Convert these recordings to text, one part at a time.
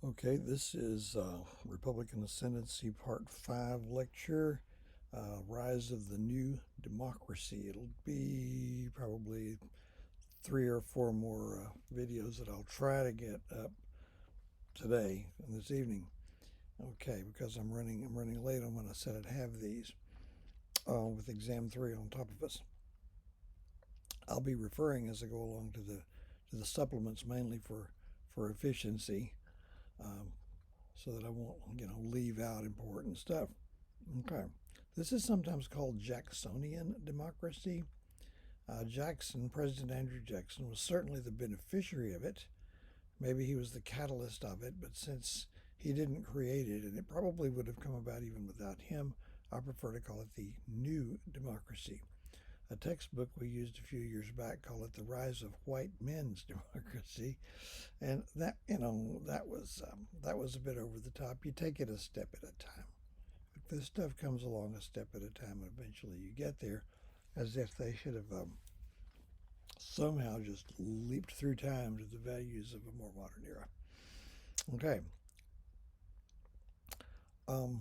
Okay, this is Republican Ascendancy Part 5 lecture, Rise of the New Democracy. It'll be probably 3 or 4 more videos that I'll try to get up today and this evening. Okay, because I'm running late on when I said I'd have these with Exam 3 on top of us. I'll be referring as I go along to the supplements mainly for efficiency. Um, so that I won't, leave out important stuff. Okay. This is sometimes called Jacksonian democracy. President Andrew Jackson, was certainly the beneficiary of it. Maybe he was the catalyst of it, but since he didn't create it, and it probably would have come about even without him, I prefer to call it the new democracy. A textbook we used a few years back called it the rise of white men's democracy, and that was a bit over the top. You take it a step at a time. If this stuff comes along a step at a time, and eventually you get there, as if they should have somehow just leaped through time to the values of a more modern era. Okay. Um,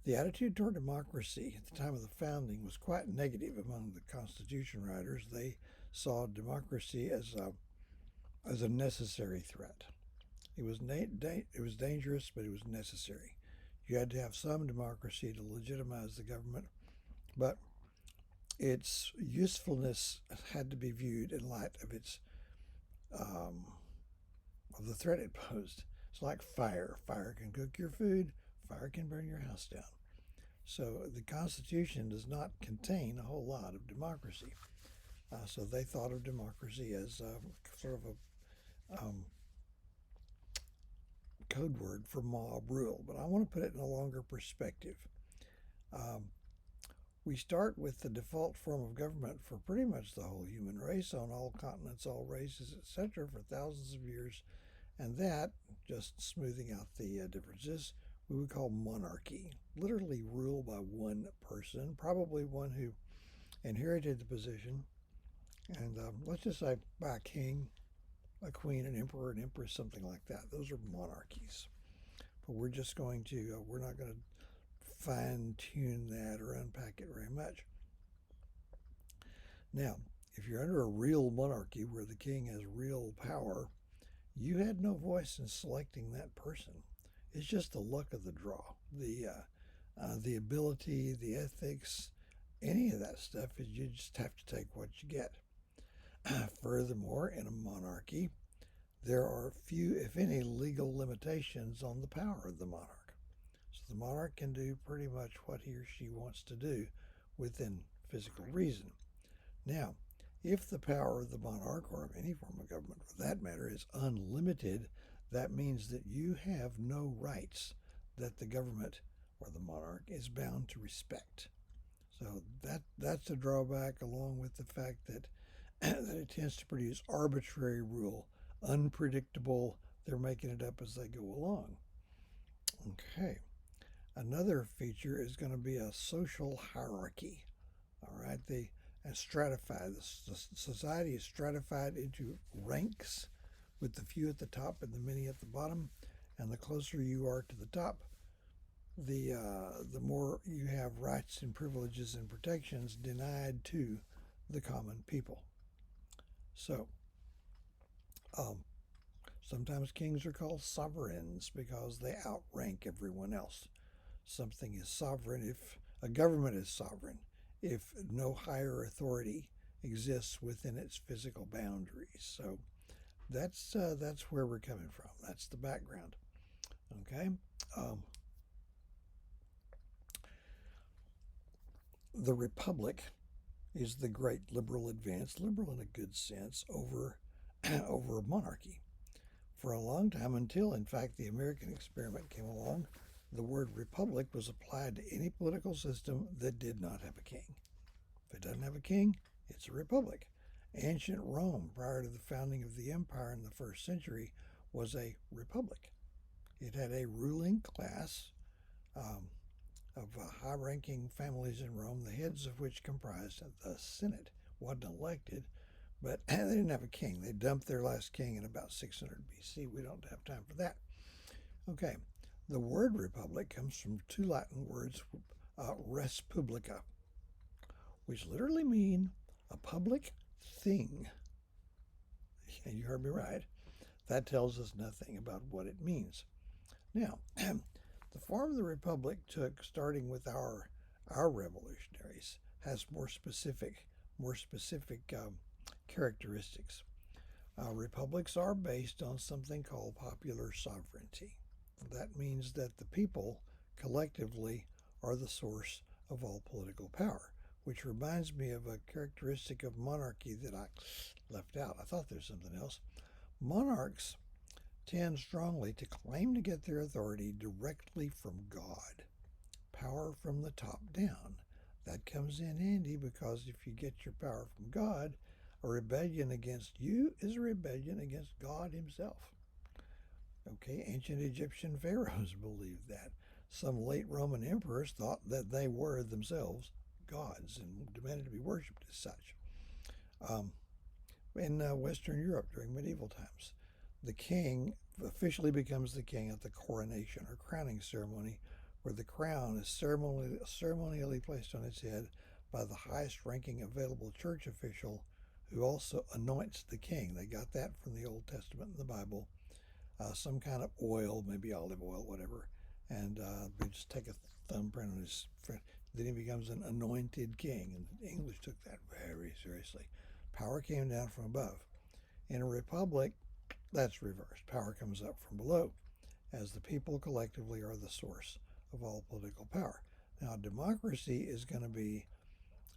The attitude toward democracy at the time of the founding was quite negative among the Constitution writers. They saw democracy as a necessary threat. It was dangerous, but it was necessary. You had to have some democracy to legitimize the government, but its usefulness had to be viewed in light of its of the threat it posed. It's like fire. Fire can cook your food. Fire can burn your house down. So the Constitution does not contain a whole lot of democracy. So they thought of democracy as sort of a code word for mob rule. But I want to put it in a longer perspective. Um, we start with the default form of government for pretty much the whole human race on all continents, all races, etc., for thousands of years. And that, just smoothing out the differences, we would call monarchy. Literally rule by one person, probably one who inherited the position. And let's just say by a king, a queen, an emperor, an empress, something like that. Those are monarchies. But we're not going to fine tune that or unpack it very much. Now, if you're under a real monarchy where the king has real power, you had no voice in selecting that person. It's just the luck of the draw, the ability, the ethics, any of that stuff. Is you just have to take what you get. Furthermore, in a monarchy, there are few, if any, legal limitations on the power of the monarch. So the monarch can do pretty much what he or she wants to do within physical reason. Now, if the power of the monarch, or of any form of government for that matter, is unlimited, that means that you have no rights that the government or the monarch is bound to respect. So that's a drawback, along with the fact that that it tends to produce arbitrary rule, unpredictable. They're making it up as they go along. Okay. Another feature is going to be a social hierarchy. All right. They stratified. The society is stratified into ranks, with the few at the top and the many at the bottom. And the closer you are to the top, the more you have rights and privileges and protections denied to the common people. So, um, sometimes kings are called sovereigns because they outrank everyone else. Something is sovereign if a government is sovereign if no higher authority exists within its physical boundaries. So that's where we're coming from. That's the background. Okay. Um, the republic is the great liberal advance, liberal in a good sense, over over monarchy. For a long time, until in fact the American experiment came along, the word republic was applied to any political system that did not have a king. If it doesn't have a king, it's a republic. Ancient Rome, prior to the founding of the empire in the first century, was a republic. It had a ruling class um, of high-ranking families in Rome, the heads of which comprised the Senate. Wasn't elected, but they didn't have a king. They dumped their last king in about 600 BC. We don't have time for that. Okay, the word republic comes from two Latin words, res publica, which literally mean a public thing. And you heard me right. That tells us nothing about what it means. Now, the form the republic took, starting with our revolutionaries, has more specific characteristics. Republics are based on something called popular sovereignty. That means that the people collectively are the source of all political power, which reminds me of a characteristic of monarchy that I left out. I thought there's something else. Monarchs tend strongly to claim to get their authority directly from God, power from the top down. That comes in handy because if you get your power from God, a rebellion against you is a rebellion against God himself. Okay, ancient Egyptian pharaohs believed that. Some late Roman emperors thought that they were themselves gods and demanded to be worshipped as such. In Western Europe during medieval times, the king officially becomes the king at the coronation or crowning ceremony, where the crown is ceremonially placed on his head by the highest ranking available church official, who also anoints the king. They got that from the Old Testament and the Bible. Some kind of oil, maybe olive oil, whatever, and they just take a thumbprint on his friend. Then he becomes an anointed king, and the English took that very seriously. Power came down from above. In a republic, that's reversed. Power comes up from below, as the people collectively are the source of all political power. Now, democracy is going to be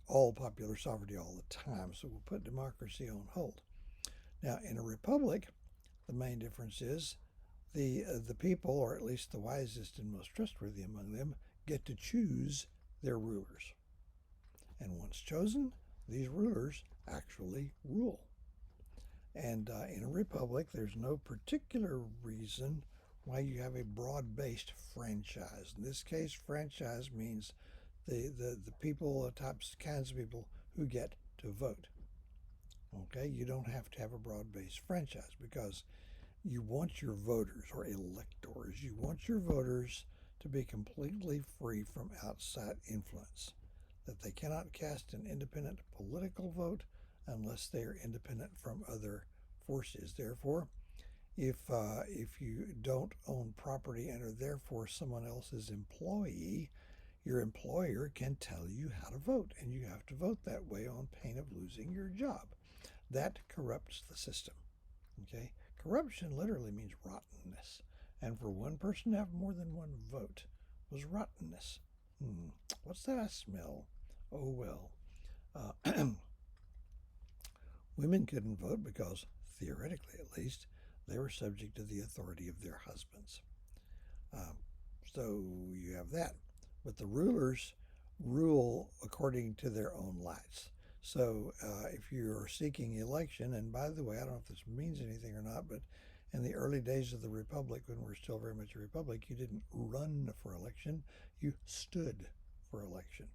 all popular sovereignty all the time, so we'll put democracy on hold. Now, in a republic, the main difference is the people, or at least the wisest and most trustworthy among them, get to choose their rulers. And once chosen, these rulers actually rule. And in a republic, there's no particular reason why you have a broad-based franchise. In this case, franchise means the people, kinds of people who get to vote. Okay, you don't have to have a broad-based franchise because you want your voters or electors, you want your voters to be completely free from outside influence, that they cannot cast an independent political vote unless they are independent from other forces. Therefore, if you don't own property and are therefore someone else's employee, your employer can tell you how to vote, and you have to vote that way on pain of losing your job. That corrupts the system. Okay? Corruption literally means rottenness. And for one person to have more than one vote was rottenness. What's that I smell? Oh, well. Women couldn't vote because, theoretically at least, they were subject to the authority of their husbands. So you have that. But the rulers rule according to their own lights. So if you're seeking election, and by the way, I don't know if this means anything or not, but in the early days of the republic, when we're still very much a republic, you didn't run for election, you stood for election.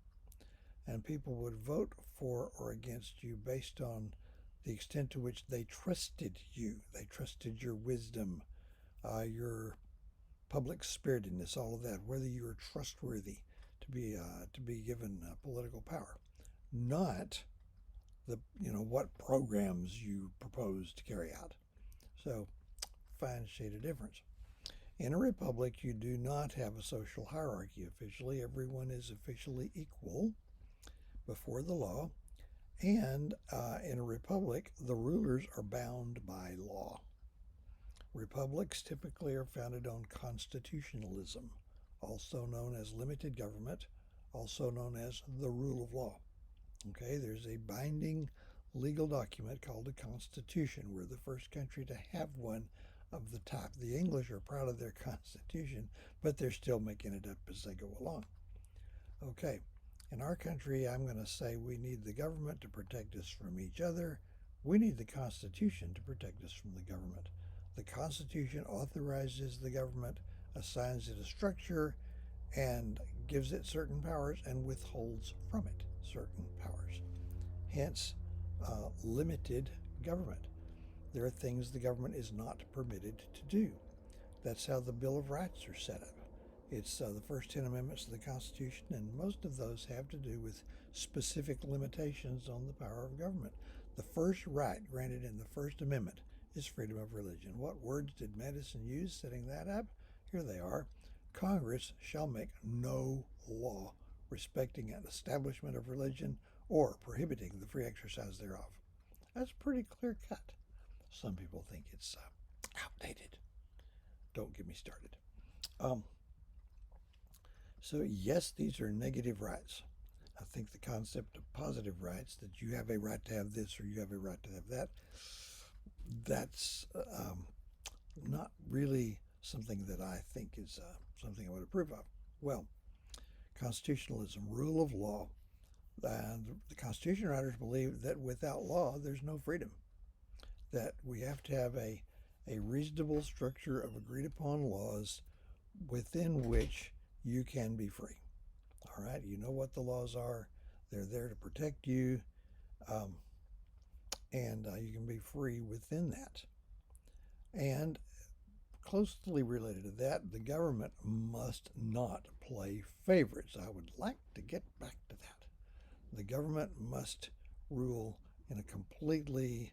And people would vote for or against you based on the extent to which they trusted you. They trusted your wisdom, your public spiritedness, all of that, whether you were trustworthy to be given political power, not what programs you propose to carry out. So, fine shade of difference. In a republic, you do not have a social hierarchy officially. Everyone is officially equal before the law. And in a republic, the rulers are bound by law. Republics typically are founded on constitutionalism, also known as limited government, also known as the rule of law. Okay, there's a binding legal document called a constitution. We're the first country to have one of the type. The English are proud of their constitution, but they're still making it up as they go along. Okay, in our country, I'm going to say we need the government to protect us from each other. We need the Constitution to protect us from the government. The Constitution authorizes the government, assigns it a structure, and gives it certain powers and withholds from it certain powers. Hence, limited government. There are things the government is not permitted to do. That's how the Bill of Rights are set up. It's the first 10 amendments of the Constitution, and most of those have to do with specific limitations on the power of government. The first right granted in the First Amendment is freedom of religion. What words did Madison use setting that up? Here they are. Congress shall make no law respecting an establishment of religion or prohibiting the free exercise thereof. That's pretty clear cut. Some people think it's outdated. Don't get me started. So yes, these are negative rights. I think the concept of positive rights, that you have a right to have this or you have a right to have that, that's not really something that I think is something I would approve of. Well, constitutionalism, rule of law. The Constitution writers believe that without law, there's no freedom. That we have to have a reasonable structure of agreed upon laws within which you can be free. All right, you know what the laws are. They're there to protect you, and you can be free within that. And closely related to that, the government must not play favorites. I would like to get back to that. The government must rule in a completely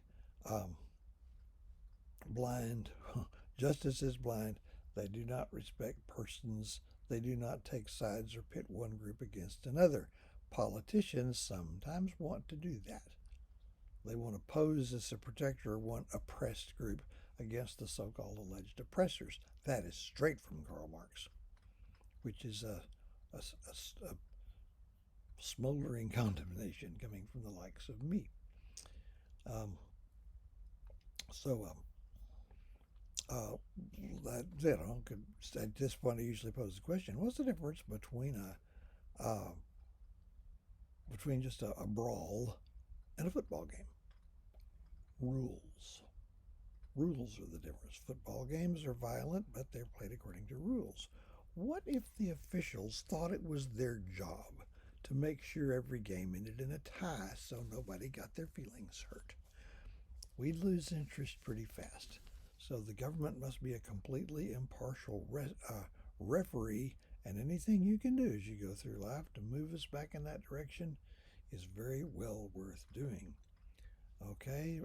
blind, justice is blind. They do not respect persons. They do not take sides or pit one group against another. Politicians sometimes want to do that. They want to pose as a protector of one oppressed group against the so-called alleged oppressors. That is straight from Karl Marx, which is a smoldering condemnation coming from the likes of me. At this point, I usually pose the question: what's the difference between just a brawl and a football game? Rules. Rules are the difference. Football games are violent, but they're played according to rules. What if the officials thought it was their job to make sure every game ended in a tie so nobody got their feelings hurt? We'd lose interest pretty fast. So the government must be a completely impartial referee, and anything you can do as you go through life to move us back in that direction is very well worth doing. Okay,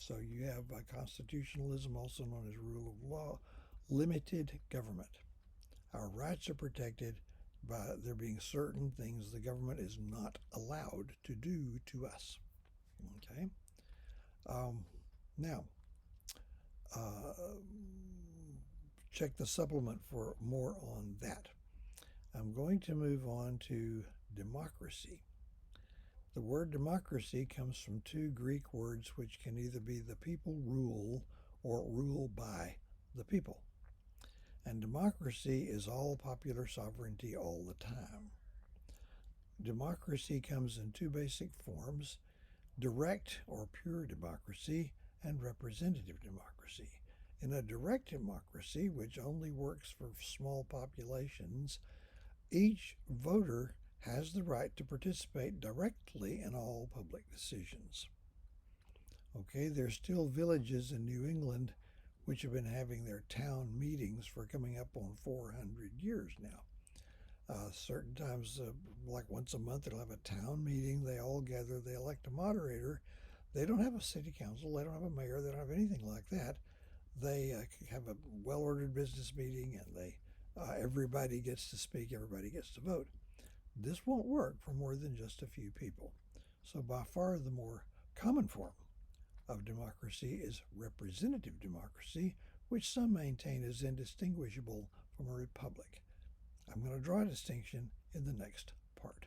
so you have constitutionalism, also known as rule of law, limited government. Our rights are protected by there being certain things the government is not allowed to do to us. Okay, now check the supplement for more on that. I'm going to move on to democracy. The word democracy comes from two Greek words which can either be the people rule or rule by the people. And democracy is all popular sovereignty all the time. Democracy comes in two basic forms: direct or pure democracy and representative democracy. In a direct democracy, which only works for small populations, each voter has the right to participate directly in all public decisions. Okay, there's still villages in New England which have been having their town meetings for coming up on 400 years now. Certain times, like once a month, they'll have a town meeting. They all gather. They elect a moderator. They don't have a city council. They don't have a mayor. They don't have anything like that. They have a well-ordered business meeting, and everybody gets to speak. Everybody gets to vote. This won't work for more than just a few people. So by far the more common form of democracy is representative democracy, which some maintain is indistinguishable from a republic. I'm going to draw a distinction in the next part.